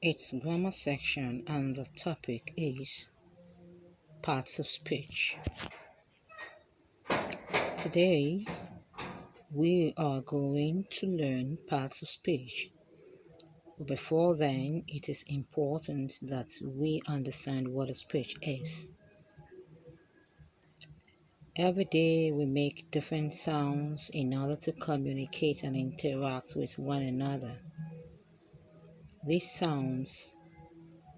It's grammar section and the topic is parts of speech. Today we are going to learn parts of speech. But before then, it is important that we understand what a speech is. Every day we make different sounds in order to communicate and interact with one another. These sounds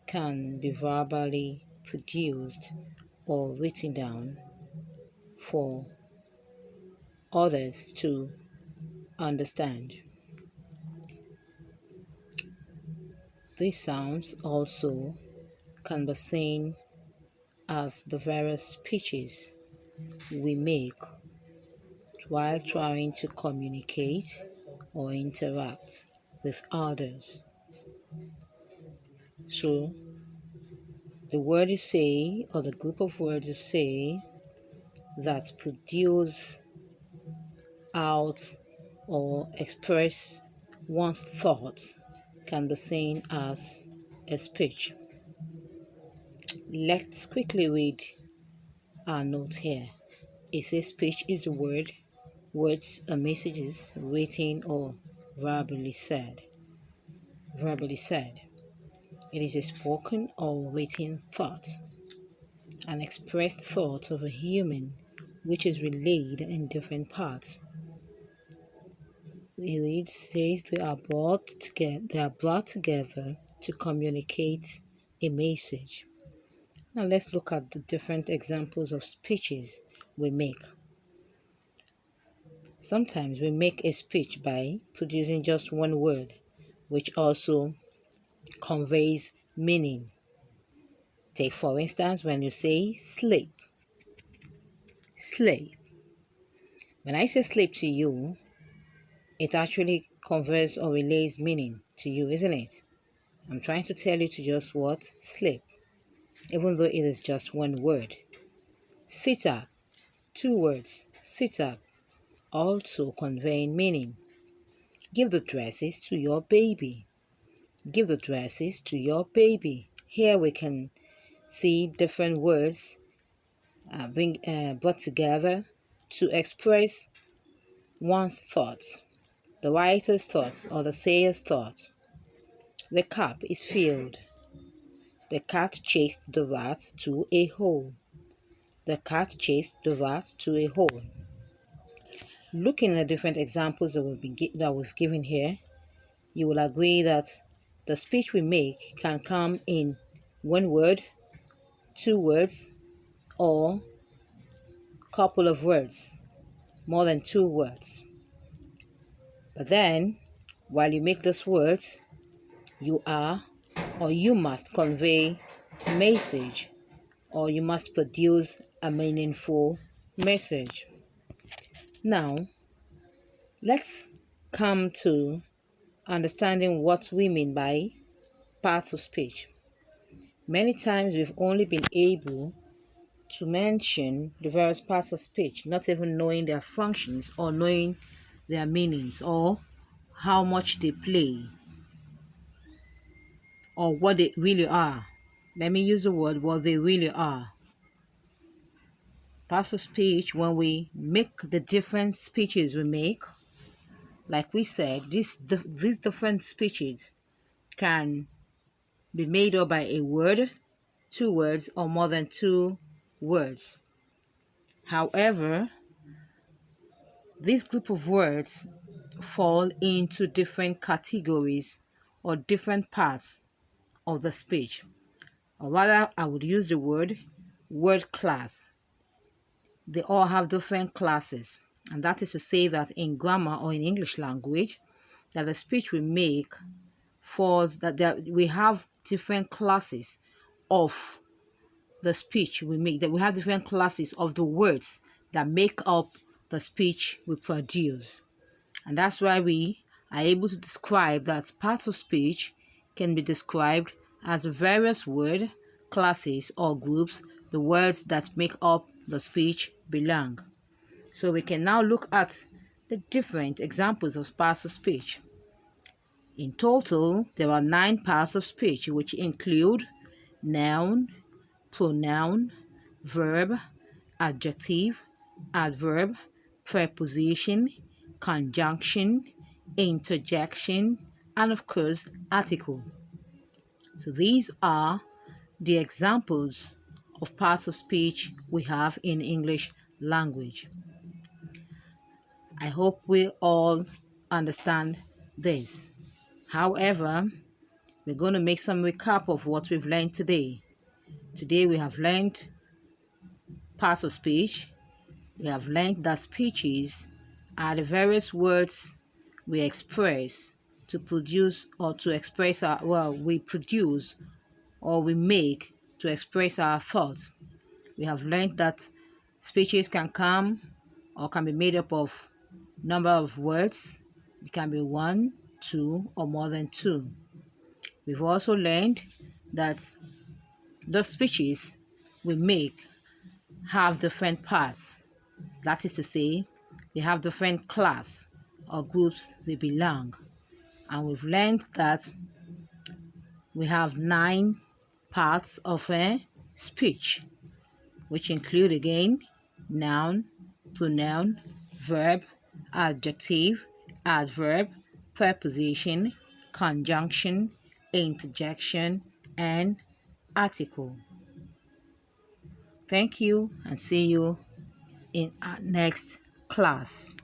can be verbally produced or written down for others to understand. These sounds also can be seen as the various speeches we make while trying to communicate or interact with others. So, the word you say or the group of words you say that produce out or express one's thoughts can be seen as a speech. Let's quickly read our note here. It says speech is a word, words are messages written or verbally said. Verbally said. It is a spoken or written thought, an expressed thought of a human which is relayed in different parts. It says they are brought together to communicate a message. Now let's look at the different examples of speeches we make. Sometimes we make a speech by producing just one word, which also conveys meaning. Take for instance when you say sleep. Sleep. When I say sleep to you, it actually conveys or relays meaning to you, isn't it? I'm trying to tell you to just what? Sleep. Even though it is just one word. Sit up. 2 words. Sit up. Also conveying meaning. Give the dresses to your baby. Give the dresses to your baby. Here we can see different words brought together to express one's thoughts, the writer's thoughts or the sayer's thoughts. The cup is filled. The cat chased the rat to a hole. The cat chased the rat to a hole. Looking at different examples that we've given here, you will agree that the speech we make can come in one word, 2 words, or couple of words, more than 2 words. But then, while you make those words, you must convey a message, or you must produce a meaningful message. Now, let's come to understanding what we mean by parts of speech. Many times we've only been able to mention the various parts of speech, not even knowing their functions or knowing their meanings or how much they play or what they really are. Let me use the word what they really are. Parts of speech, when we make the different speeches we make, like we said, these different speeches can be made up by a word, 2 words, or more than 2 words. However, this group of words fall into different categories or different parts of the speech. Or rather, I would use the word class. They all have different classes. And that is to say that in grammar or in English language, that the speech we make falls, that we have different classes of the speech we make, that we have different classes of the words that make up the speech we produce. And that's why we are able to describe that parts of speech can be described as various word classes or groups the words that make up the speech belong. So we can now look at the different examples of parts of speech. In total, there are 9 parts of speech, which include noun, pronoun, verb, adjective, adverb, preposition, conjunction, interjection, and of course, article. So these are the examples of parts of speech we have in English language. I hope we all understand this. However, we're going to make some recap of what we've learned today. Today we have learned parts of speech. We have learned that speeches are the various words we express to produce or to express we produce or we make to express our thoughts. We have learned that speeches can come or can be made up of number of words. It can be 1, 2, or more than 2. We've also learned that the speeches we make have different parts. That is to say, they have different class or groups they belong. And we've learned that we have 9 parts of a speech, which include again noun, pronoun, verb, adjective, adverb, preposition, conjunction, interjection, and article. Thank you and see you in our next class.